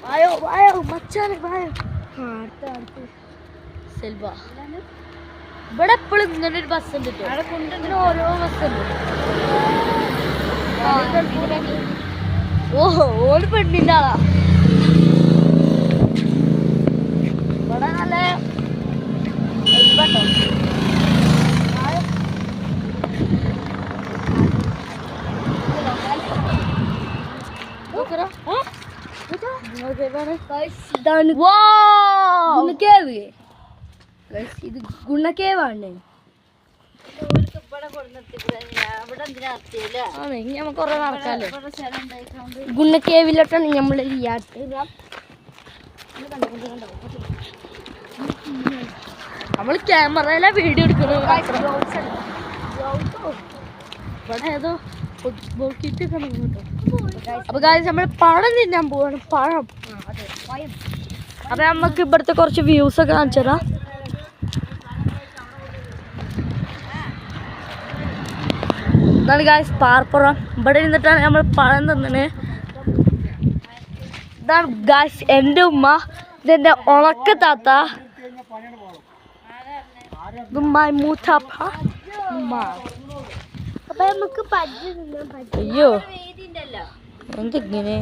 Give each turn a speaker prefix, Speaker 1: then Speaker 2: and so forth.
Speaker 1: വായോ മച്ചാനെ വായോ. സെൽവ ഇവിടെ എപ്പോഴും ഇങ്ങനെ ഒരു ബസ് ഉണ്ട് കേട്ടോ. ഓരോ ബസ് ഉണ്ട്. ഓഹോ ഓര് പെണ്ണിന്റെ ആളാ. ഇവിടെ നല്ല കേട്ടോ.
Speaker 2: ഇത് ഗുണക്കേവാണ്.
Speaker 1: കൊറേ നടക്കാല്ലേ.
Speaker 2: ഗുണക്കേവിലോട്ടാണ് നമ്മള് യാത്ര.
Speaker 1: നമ്മള് ക്യാമറയിലെ വീഡിയോ എടുക്കുന്നത്. ഇവിടെ ഏതോ ഫുട്ബോൾ കിറ്റ് ഒക്കെ കേട്ടോ. അപ്പൊ കാര്യം നമ്മള് പഴം തിന്നാൻ പോവാണ്. പഴം. അപ്പൊ നമ്മക്ക് ഇവിടുത്തെ കുറച്ച് വ്യൂസ് ഒക്കെ കാണിച്ചു തരാം. ഇതാണ് ഗായ്സ് പാർപ്പുറം. ഇവിടെ ഇരുന്നിട്ടാണ് നമ്മൾ പഴം തിന്നണേ. ഇതാണ് ഗായ്സ് എൻ്റെ ഉമ്മ. ഇതെന്റെ ഉണക്ക താത്ത. മൂത്താപ്പ.
Speaker 2: അപ്പൊ നമുക്ക്
Speaker 1: അയ്യോ എന്തിങ്ങനെ